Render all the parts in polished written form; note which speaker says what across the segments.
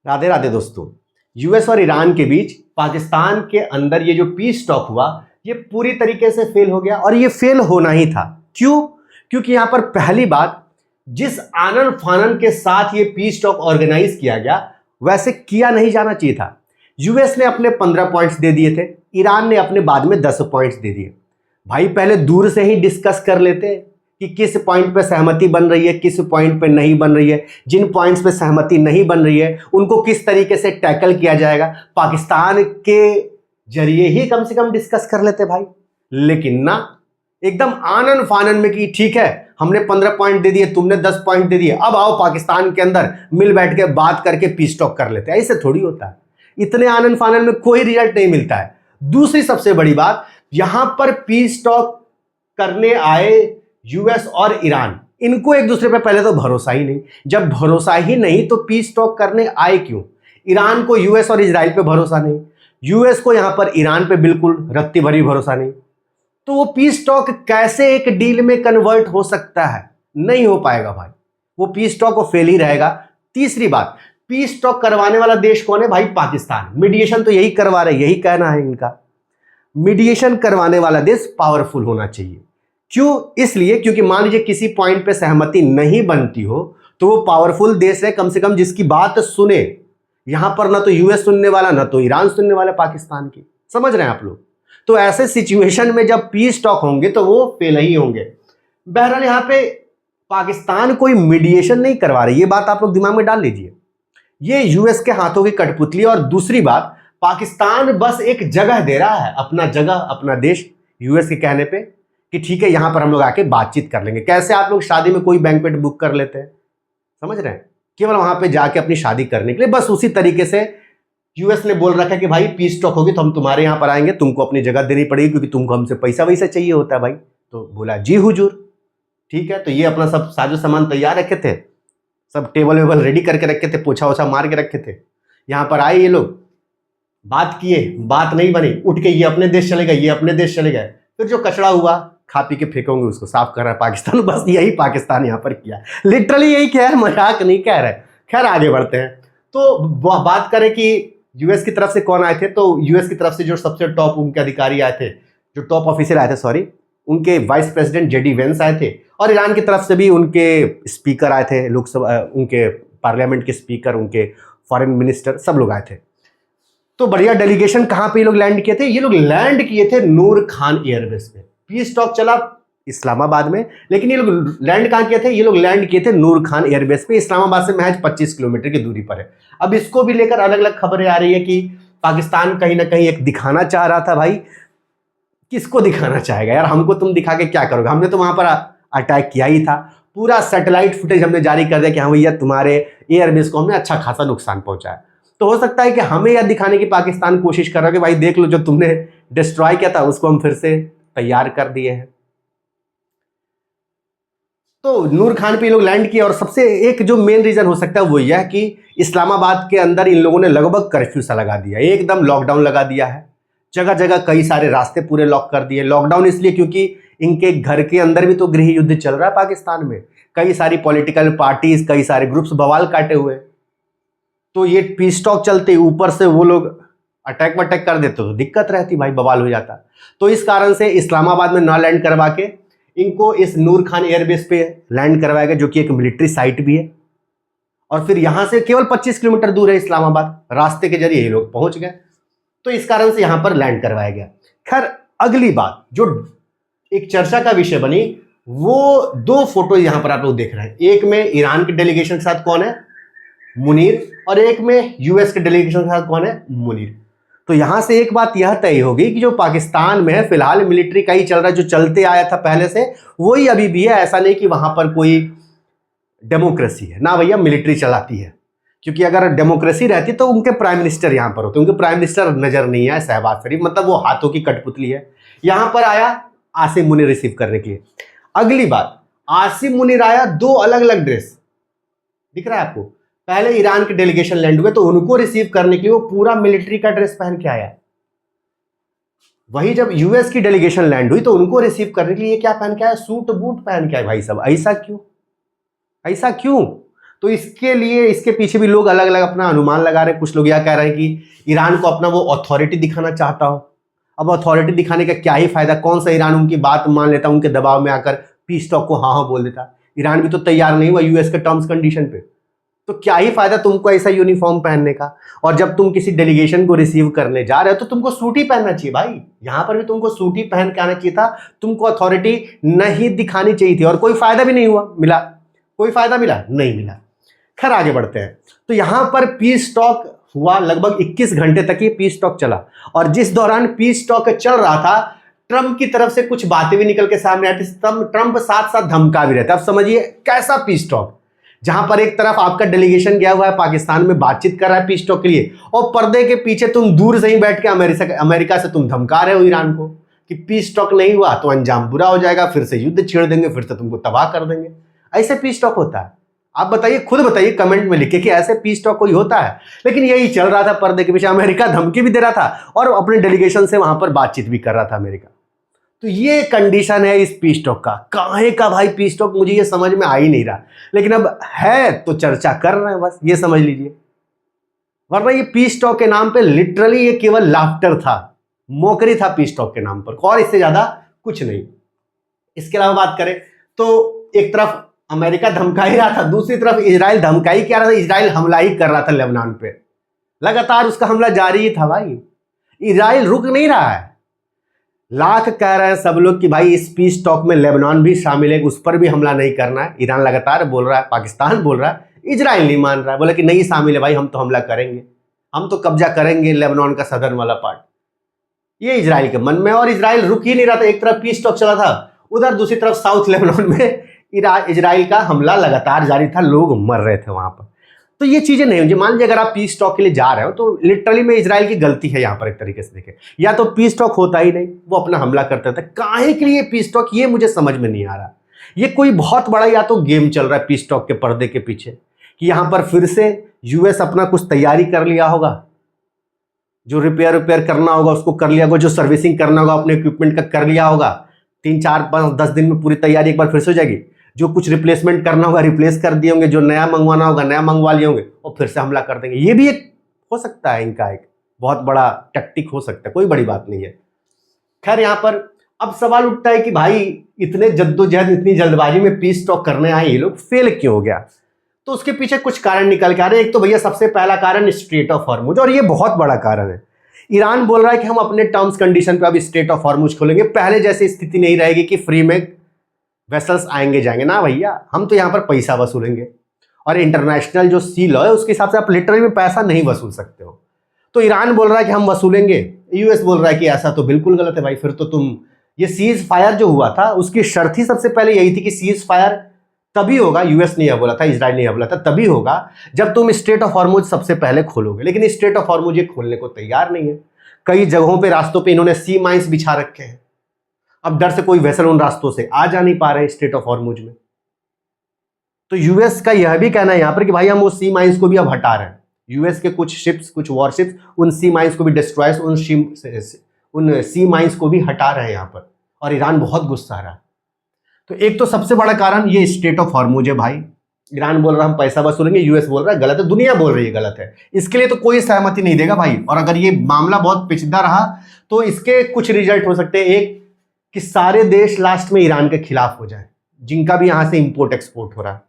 Speaker 1: राधे राधे दोस्तों। यूएस और ईरान के बीच पाकिस्तान के अंदर ये जो पीस टॉक हुआ ये पूरी तरीके से फेल हो गया और ये फेल होना ही था। क्यों? क्योंकि यहां पर पहली बात, जिस आनन फानन के साथ ये पीस टॉक ऑर्गेनाइज किया गया वैसे किया नहीं जाना चाहिए था। यूएस ने अपने 15 पॉइंट्स दे दिए थे, ईरान ने अपने बाद में 10 पॉइंट्स दे दिए। भाई पहले दूर से ही डिस्कस कर लेते कि किस पॉइंट पे सहमति बन रही है, किस पॉइंट पे नहीं बन रही है, जिन पॉइंट्स पे सहमति नहीं बन रही है उनको किस तरीके से टैकल किया जाएगा, पाकिस्तान के जरिए ही कम से कम डिस्कस कर लेते भाई। लेकिन ना, एकदम आनन फानन में कि ठीक है हमने 15 पॉइंट दे दिए, तुमने 10 पॉइंट दे दिए, अब आओ पाकिस्तान के अंदर मिल बैठ के बात करके पीस टॉक कर लेते हैं। ऐसे थोड़ी होता है, इतने आनन फानन में कोई रिजल्ट नहीं मिलता है। दूसरी सबसे बड़ी बात, यहां पर पीस टॉक करने आए यूएस और ईरान, इनको एक दूसरे पे पहले तो भरोसा ही नहीं। जब भरोसा ही नहीं तो पीस टॉक करने आए क्यों? ईरान को यूएस और इजराइल पे भरोसा नहीं, यूएस को यहां पर ईरान पे बिल्कुल रत्ती भरी भरोसा नहीं, तो वो पीस टॉक कैसे एक डील में कन्वर्ट हो सकता है? नहीं हो पाएगा भाई, वो पीस टॉक वो फेल ही रहेगा। तीसरी बात, पीस टॉक करवाने वाला देश कौन है भाई? पाकिस्तान। मीडिएशन तो यही करवा रहे, यही कहना है इनका। मीडिएशन करवाने वाला देश पावरफुल होना चाहिए। क्यों? इसलिए क्योंकि मान लीजिए किसी पॉइंट पे सहमति नहीं बनती हो तो वो पावरफुल देश है कम से कम जिसकी बात सुने। यहां पर ना तो यूएस सुनने वाला ना तो ईरान सुनने वाला पाकिस्तान की। समझ रहे हैं आप लोग? तो ऐसे सिचुएशन में जब पीस टॉक होंगे तो वो फेल ही होंगे। बहरहाल यहां पे पाकिस्तान कोई मीडिएशन नहीं करवा रही, ये बात आप लोग दिमाग में डाल लीजिए। ये यूएस के हाथों की कठपुतली। और दूसरी बात, पाकिस्तान बस एक जगह दे रहा है, अपना जगह, अपना देश, यूएस के कहने पे कि ठीक है यहां पर हम लोग आके बातचीत कर लेंगे। कैसे आप लोग शादी में कोई बैंक्वेट बुक कर लेते हैं, समझ रहे हैं, केवल वहां पे जाके अपनी शादी करने के लिए। बस उसी तरीके से यूएस ने बोल रखा है कि भाई पीस टॉक होगी तो हम तुम्हारे यहां पर आएंगे, तुमको अपनी जगह देनी पड़ेगी क्योंकि तुमको हमसे पैसा वैसा चाहिए होता है भाई। तो बोला जी हुजूर, ठीक है। तो ये अपना सब साजो सामान तैयार रखे थे, सब टेबल वेबल रेडी करके रखे थे, पोछा ओछा मार के रखे थे। यहां पर आए ये लोग, बात किए, बात नहीं बनी, उठ के ये अपने देश चले गए, ये अपने देश चले गए। फिर जो कचरा हुआ खा पी के फेंकोगे उसको साफ कर रहा है पाकिस्तान। बस यही पाकिस्तान यहां पर किया, लिटरली यही कह रहे, मजाक नहीं कह रहे। खैर आगे बढ़ते हैं। तो बात करें कि यूएस की तरफ से कौन आए थे, तो यूएस की तरफ से जो सबसे टॉप उनके अधिकारी आए थे, जो टॉप ऑफिसर आए थे, सॉरी, उनके वाइस प्रेसिडेंट जेडी वेंस आए थे। और ईरान की तरफ से भी उनके स्पीकर आए थे, लोकसभा, उनके पार्लियामेंट के स्पीकर, उनके फॉरेन मिनिस्टर, सब लोग आए थे। तो बढ़िया डेलीगेशन। कहां पे ये लोग लैंड किए थे? ये लोग लैंड किए थे नूर खान एयरबेस पे। पीस टॉक चला इस्लामाबाद में, लेकिन ये लोग लैंड कहां किए थे? ये लोग लैंड किए थे नूर खान एयरबेस पे। इस्लामाबाद से महज 25 किलोमीटर की दूरी पर है। अब इसको भी लेकर अलग अलग खबरें आ रही है कि पाकिस्तान कहीं ना कहीं एक दिखाना चाह रहा था। भाई किसको दिखाना चाहेगा यार? हमको तुम दिखा के क्या करोगे? हमने तो वहां पर अटैक किया ही था, पूरा सैटेलाइट फुटेज हमने जारी कर दिया कि हाँ भैया तुम्हारे एयरबेस को हमने अच्छा खासा नुकसान पहुंचाया। तो हो सकता है कि हमें यह दिखाने की पाकिस्तान कोशिश कर रहा है कि भाई देख लो, जो तुमने डिस्ट्रॉय किया था उसको हम फिर से तैयार कर दिए हैं। तो नूर खान पे लोग लैंड किए। और सबसे एक जो मेन रीजन हो सकता है वो यह कि इस्लामाबाद के अंदर इन लोगों ने लगभग कर्फ्यू सा लगा दिया, एकदम लॉकडाउन लगा दिया है। जगह जगह कई सारे रास्ते पूरे लॉक कर दिए। लॉकडाउन इसलिए क्योंकि इनके घर के अंदर भी तो गृह युद्ध चल रहा है पाकिस्तान में। कई सारी पॉलिटिकल पार्टीज, कई सारे ग्रुप्स बवाल काटे हुए। तो ये पीस टॉक चलते ऊपर से वो लोग अटैक वटैक कर देते तो दिक्कत रहती भाई, बवाल हो जाता। तो इस कारण से इस्लामाबाद में ना लैंड करवा के इनको इस नूर खान एयरबेस पे लैंड करवाया गया, जो कि एक मिलिट्री साइट भी है। और फिर यहां से केवल 25 किलोमीटर दूर है इस्लामाबाद, रास्ते के जरिए ये लोग पहुंच गए। तो इस कारण से यहां पर लैंड करवाया गया। खैर अगली बात जो एक चर्चा का विषय बनी, वो दो फोटो यहां पर आप लोग देख रहे हैं। एक में ईरान के डेलीगेशन के साथ कौन है? मुनीर। और एक में यूएस के डेलीगेशन के साथ कौन है? मुनीर। तो यहां से एक बात यह तय होगी कि जो पाकिस्तान में है फिलहाल मिलिट्री का ही चल रहा है, जो चलते आया था पहले से वही अभी भी है। ऐसा नहीं कि वहां पर कोई डेमोक्रेसी है ना भैया, मिलिट्री चलाती है। क्योंकि अगर डेमोक्रेसी रहती तो उनके प्राइम मिनिस्टर यहां पर होते। उनके प्राइम मिनिस्टर नजर नहीं आए, शहबाज शरीफ, मतलब वो हाथों की कठपुतली है। यहां पर आया आसिम मुनीर रिसीव करने के लिए। अगली बात, आसिम मुनीर आया, दो अलग अलग ड्रेस दिख रहा है आपको। पहले ईरान के डेलीगेशन लैंड हुए तो उनको रिसीव करने के लिए वो पूरा मिलिट्री का ड्रेस पहन के आया। वही जब यूएस की डेलीगेशन लैंड हुई तो उनको रिसीव करने के लिए क्या पहन के आया? सूट बूट पहन के आया। भाई साहब ऐसा क्यों? ऐसा क्यों? तो इसके लिए इसके पीछे भी लोग अलग अलग अपना अनुमान लगा रहे हैं। कुछ लोग यह कह रहे हैं कि ईरान को अपना वो अथॉरिटी दिखाना चाहता हो। अब अथॉरिटी दिखाने का क्या ही फायदा, कौन सा ईरान उनकी बात मान लेता, उनके दबाव में आकर पीस टॉक को हाँ हाँ बोल देता। ईरान भी तो तैयार नहीं हुआ यूएस के टर्म्स कंडीशन पे, तो क्या ही फायदा तुमको ऐसा यूनिफॉर्म पहनने का। और जब तुम किसी डेलीगेशन को रिसीव करने जा रहे हो तो तुमको सूट ही पहनना चाहिए भाई, यहां पर भी तुमको सूट ही पहन के आना चाहिए था, तुमको अथॉरिटी नहीं दिखानी चाहिए थी। और कोई फायदा भी नहीं हुआ, मिला कोई फायदा मिला नहीं मिला। खैर आगे बढ़ते हैं। तो यहां पर पीस टॉक हुआ, लगभग 21 घंटे तक ये पीस टॉक चला। और जिस दौरान पीस टॉक चल रहा था, ट्रंप की तरफ से कुछ बातें भी निकल के सामने आती, ट्रंप साथ साथ धमका भी रहता। अब समझिए कैसा पीस टॉक, जहां पर एक तरफ आपका डेलीगेशन गया हुआ है पाकिस्तान में, बातचीत कर रहा है पीस टॉक के लिए, और पर्दे के पीछे तुम दूर से ही बैठ के अमेरिका से तुम धमका रहे हो ईरान को कि पीस टॉक नहीं हुआ तो अंजाम बुरा हो जाएगा, फिर से युद्ध छेड़ देंगे, फिर से तुमको तबाह कर देंगे। ऐसे पीस टॉक होता है? आप बताइए, खुद बताइए कमेंट में लिखे कि ऐसे पीस टॉक कोई होता है? लेकिन यही चल रहा था पर्दे के पीछे, अमेरिका धमकी भी दे रहा था और अपने डेलीगेशन से वहां पर बातचीत भी कर रहा था अमेरिका। तो ये कंडीशन है इस पीस टॉक का। काहे का भाई पीस टॉक, मुझे ये समझ में आ ही नहीं रहा, लेकिन अब है तो चर्चा कर रहे हैं, बस ये समझ लीजिए। वरना ये पीस टॉक के नाम पे लिटरली ये केवल लाफ्टर था, मोकरी था पीस टॉक के नाम पर, और इससे ज्यादा कुछ नहीं। इसके अलावा बात करें तो एक तरफ अमेरिका धमका ही रहा था, दूसरी तरफ इजराइल धमकाई क्या रहा था, इजराइल हमला ही कर रहा था लेबनान पे, लगातार उसका हमला जारी ही था भाई। इजराइल रुक नहीं रहा है। लाख कह रहे हैं सब लोग कि भाई इस पीस टॉक में लेबनान भी शामिल है, उस पर भी हमला नहीं करना है। ईरान लगातार बोल रहा है, पाकिस्तान बोल रहा है, इजराइल नहीं मान रहा है, बोला कि नहीं शामिल है भाई, हम तो हमला करेंगे, हम तो कब्जा करेंगे लेबनान का सदर्न वाला पार्ट। ये इजराइल के मन में, और इजराइल रुक ही नहीं रहा था। एक तरफ पीस टॉक चला था, उधर दूसरी तरफ साउथ लेबनान में इजराइल का हमला लगातार जारी था, लोग मर रहे थे वहां पर। तो ये चीजें नहीं होंगी। मान लीजिए अगर आप पीस टॉक के लिए जा रहे हो तो लिटरली में इजराइल की गलती है यहाँ पर, एक तरीके से देखें, या तो पीस टॉक होता ही नहीं, वो अपना हमला करते थे। काहे के लिए पीस टॉक, ये मुझे समझ में नहीं आ रहा। ये कोई बहुत बड़ा या तो गेम चल रहा है पीस टॉक के पर्दे के पीछे, कि यहाँ पर फिर से यूएस अपना कुछ तैयारी कर लिया होगा, जो रिपेयर करना होगा उसको कर लिया होगा, जो सर्विसिंग करना होगा अपने इक्विपमेंट का कर लिया होगा, 3, 4, 5, 10 दिन में पूरी तैयारी एक बार फिर से हो जाएगी। जो कुछ रिप्लेसमेंट करना होगा रिप्लेस कर दिए होंगे, जो नया मंगवाना होगा नया मंगवा लिए होंगे, और फिर से हमला कर देंगे। ये भी एक हो सकता है, इनका एक बहुत बड़ा टैक्टिक हो सकता है, कोई बड़ी बात नहीं है। खैर यहाँ पर अब सवाल उठता है कि भाई इतने जद्दोजहद, इतनी जल्दबाजी में पीस टॉक करने आए ये लोग, फेल क्यों हो गया? तो उसके पीछे कुछ कारण निकल के आ रहे हैं। एक तो भैया सबसे पहला कारण स्ट्रेट ऑफ हॉर्मुज, और ये बहुत बड़ा कारण है। ईरान बोल रहा है कि हम अपने टर्म्स कंडीशन पे अब स्ट्रेट ऑफ हॉर्मुज खोलेंगे, पहले जैसी स्थिति नहीं रहेगी कि फ्री में वेसल्स आएंगे जाएंगे ना भैया, हम तो यहाँ पर पैसा वसूलेंगे, और इंटरनेशनल जो सी लॉ है उसके हिसाब से आप लिटरली में पैसा नहीं वसूल सकते हो। तो ईरान बोल रहा है कि हम वसूलेंगे, यूएस बोल रहा है कि ऐसा तो बिल्कुल गलत है भाई, फिर तो तुम ये सीज फायर जो हुआ था उसकी शर्त ही सबसे पहले यही थी कि सीज फायर तभी होगा, यूएस ने यह बोला था, इजराइल ने यह बोला था, तभी होगा जब तुम स्ट्रेट ऑफ हॉर्मुज सबसे पहले खोलोगे। लेकिन स्ट्रेट ऑफ हॉर्मुज ये खोलने को तैयार नहीं है। कई जगहों पे रास्तों पे इन्होंने सी माइंस बिछा रखे हैं, अब डर से कोई वेसल उन रास्तों से आ जा नहीं पा रहे स्ट्रेट ऑफ हॉर्मुज में। तो यूएस का यह भी कहना है यहां पर कि भाई हम वो सी माइंस को भी अब हटा रहे हैं। यूएस के कुछ शिप्स, कुछ वॉरशिप्स उन सी माइंस को भी डिस्ट्रॉय, उन सी माइंस को भी हटा रहे हैं यहां पर, और ईरान बहुत गुस्सा रहा। तो एक तो सबसे बड़ा कारण ये स्ट्रेट ऑफ हॉर्मुज है भाई। ईरान बोल रहा हम पैसा वसूलेंगे, यूएस बोल रहा है गलत है, दुनिया बोल रही है गलत है। इसके लिए तो कोई सहमति नहीं देगा भाई। और अगर ये मामला बहुत पेचीदा रहा तो इसके कुछ रिजल्ट हो सकते हैं। एक कि सारे देश लास्ट में ईरान के खिलाफ हो जाए, जिनका भी यहां से इंपोर्ट एक्सपोर्ट हो रहा है,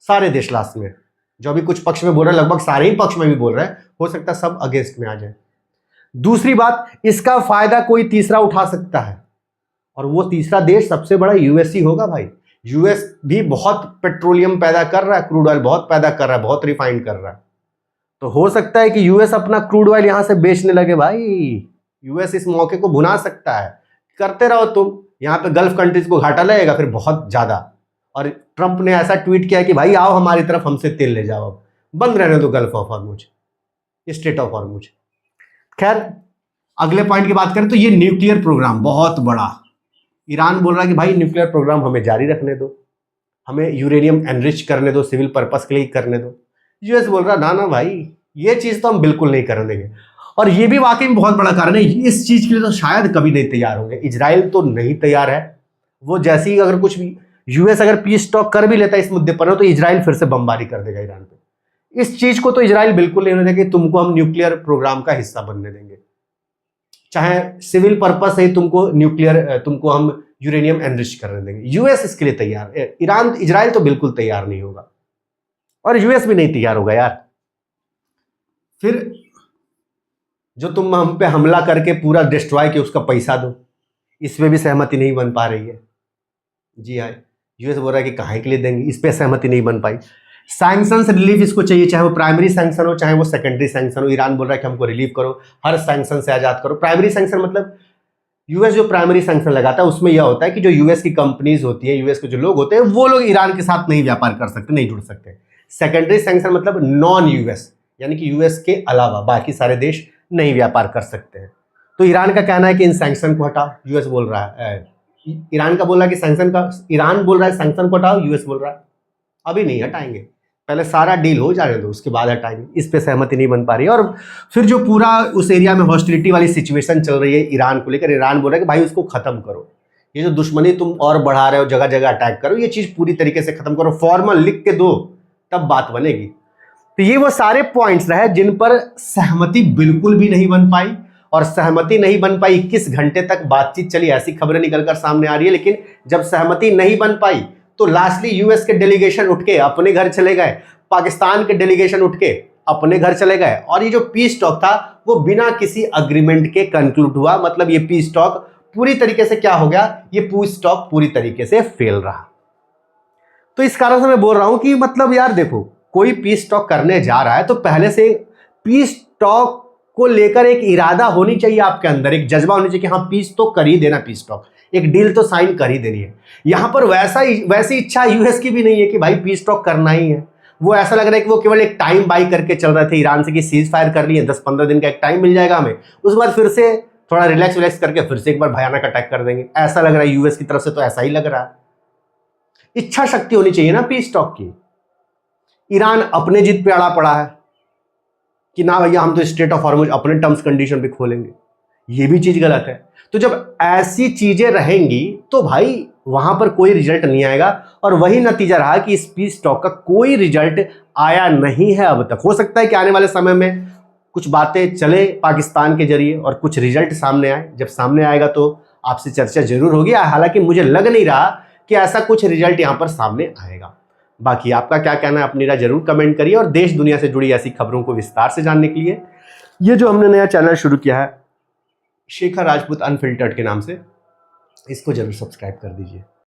Speaker 1: सारे देश लास्ट में, जो भी कुछ पक्ष में बोल रहे हैं, लगभग सारे ही पक्ष में भी बोल रहे हैं, हो सकता है सब अगेंस्ट में आ जाए। दूसरी बात, इसका फायदा कोई तीसरा उठा सकता है, और वो तीसरा देश सबसे बड़ा यूएस ही होगा भाई। यूएस भी बहुत पेट्रोलियम पैदा कर रहा है, क्रूड ऑयल बहुत पैदा कर रहा है, बहुत रिफाइन कर रहा है। तो हो सकता है कि यूएस अपना क्रूड ऑयल यहां से बेचने लगे भाई। यूएस इस मौके को भुना सकता है। करते रहो तुम, यहाँ पे गल्फ कंट्रीज को घाटा लगेगा फिर बहुत ज्यादा। और ट्रंप ने ऐसा ट्वीट किया कि भाई आओ हमारी तरफ, हमसे तेल ले जाओ, अब बंद रहने दो gulf of Hormuz, straight of Hormuz. खैर अगले पॉइंट की बात करें तो ये न्यूक्लियर प्रोग्राम बहुत बड़ा, ईरान बोल रहा है कि भाई न्यूक्लियर प्रोग्राम हमें जारी रखने दो, हमें यूरेनियम एनरिच करने दो, सिविल पर्पस के लिए करने दो। यूएस बोल रहा ना ना भाई, ये चीज तो हम बिल्कुल नहीं करने देंगे। और ये भी वाकई में बहुत बड़ा कारण है, इस चीज के लिए तो शायद कभी नहीं तैयार होंगे। इजराइल तो नहीं तैयार है, वो जैसे ही अगर कुछ भी यूएस अगर पीस टॉक कर भी लेता है इस मुद्दे पर तो इजराइल फिर से बमबारी कर देगा ईरान पे। इस चीज को तो इजराइल बिल्कुल नहीं होने देगा कि तुमको हम न्यूक्लियर प्रोग्राम का हिस्सा बनने देंगे, चाहे सिविल पर्पस से तुमको हम यूरेनियम एनरिच करने देंगे। यूएस इसके लिए तैयार है, इजराइल तो बिल्कुल तैयार नहीं होगा और यूएस भी नहीं तैयार होगा यार। फिर जो तुम हम पे हमला करके पूरा डिस्ट्रॉय के उसका पैसा दो, इस पे भी सहमति नहीं बन पा रही है। जी हाँ, यूएस बोल रहा है कि काहे के लिए देंगे, इस पे सहमति नहीं बन पाई। सैंक्शंस रिलीफ इसको चाहिए, चाहे वो प्राइमरी सैंक्शन हो चाहे वो सेकेंडरी सैंक्शन हो। ईरान बोल रहा है कि हमको रिलीव करो, हर सैंक्शन से आजाद करो। प्राइमरी सैंक्शन मतलब यूएस जो प्राइमरी सैंक्शन लगाता है उसमें यह होता है कि जो यूएस की कंपनीज होती है, यूएस के जो लोग होते हैं, वो लोग ईरान के साथ नहीं व्यापार कर सकते, नहीं जुड़ सकते। सेकेंडरी सैंक्शन मतलब नॉन यूएस, यानी कि यूएस के अलावा बाकी सारे देश नहीं व्यापार कर सकते हैं। तो ईरान का कहना है कि इन सैंक्शन को हटाओ, यूएस बोल रहा है, ईरान का बोल रहा है कि सैंक्शन का, ईरान बोल रहा है सैंक्शन को हटाओ, यूएस बोल रहा है अभी नहीं हटाएंगे, पहले सारा डील हो जाने दो उसके बाद हटाएंगे। इस पे सहमति नहीं बन पा रही है। और फिर जो पूरा उस एरिया में हॉस्टिलिटी वाली सिचुएशन चल रही है ईरान को लेकर, ईरान बोल रहा है कि भाई उसको खत्म करो, ये जो दुश्मनी तुम और बढ़ा रहे हो, जगह जगह अटैक करो, ये चीज पूरी तरीके से खत्म करो, फॉर्मल लिख के दो तब बात बनेगी। तो ये वो सारे पॉइंट्स रहे जिन पर सहमति बिल्कुल भी नहीं बन पाई, और सहमति नहीं बन पाई 21 घंटे तक बातचीत चली, ऐसी खबरें निकलकर सामने आ रही है। लेकिन जब सहमति नहीं बन पाई तो लास्टली यूएस के डेलीगेशन उठ के अपने घर चले गए, पाकिस्तान के डेलीगेशन उठ के अपने घर चले गए, और ये जो पीस टॉक था वो बिना किसी अग्रीमेंट के कंक्लूड हुआ। मतलब ये पीस टॉक पूरी तरीके से क्या हो गया, ये पीस टॉक पूरी तरीके से फेल रहा। तो इस कारण से मैं बोल रहा हूं कि मतलब यार देखो, कोई पीस टॉक करने जा रहा है तो पहले से पीस टॉक को लेकर एक इरादा होनी चाहिए आपके अंदर, एक जज्बा होनी चाहिए कि हाँ पीस तो कर ही देना, पीस टॉक, एक डील तो साइन कर ही देनी है। यहां पर वैसी इच्छा यूएस की भी नहीं है कि भाई पीस टॉक करना ही है। वो ऐसा लग रहा है कि वो केवल एक टाइम बाई करके चल रहे थे ईरान से कि सीज फायर कर लिए, 10-15 दिन का एक टाइम मिल जाएगा हमें, उसके बाद फिर से थोड़ा रिलैक्स करके फिर से एक बार भयानक अटैक कर देंगे। ऐसा लग रहा है यूएस की तरफ से, तो ऐसा ही लग रहा है। इच्छा शक्ति होनी चाहिए ना पीस टॉक की। ईरान अपने जिद पे अड़ा पड़ा है कि ना भैया हम तो स्ट्रेट ऑफ हॉर्मुज अपने टर्म्स कंडीशन पे खोलेंगे, ये भी चीज गलत है। तो जब ऐसी चीजें रहेंगी तो भाई वहां पर कोई रिजल्ट नहीं आएगा, और वही नतीजा रहा कि इस पीस टॉक का कोई रिजल्ट आया नहीं है अब तक। हो सकता है कि आने वाले समय में कुछ बातें चले पाकिस्तान के जरिए और कुछ रिजल्ट सामने आए, जब सामने आएगा तो आपसे चर्चा जरूर होगी। हालांकि मुझे लग नहीं रहा कि ऐसा कुछ रिजल्ट यहां पर सामने आएगा। बाकी आपका क्या कहना है अपनी राय जरूर कमेंट करिए, और देश दुनिया से जुड़ी ऐसी खबरों को विस्तार से जानने के लिए ये जो हमने नया चैनल शुरू किया है शेखर राजपूत अनफिल्टर्ड के नाम से, इसको जरूर सब्सक्राइब कर दीजिए।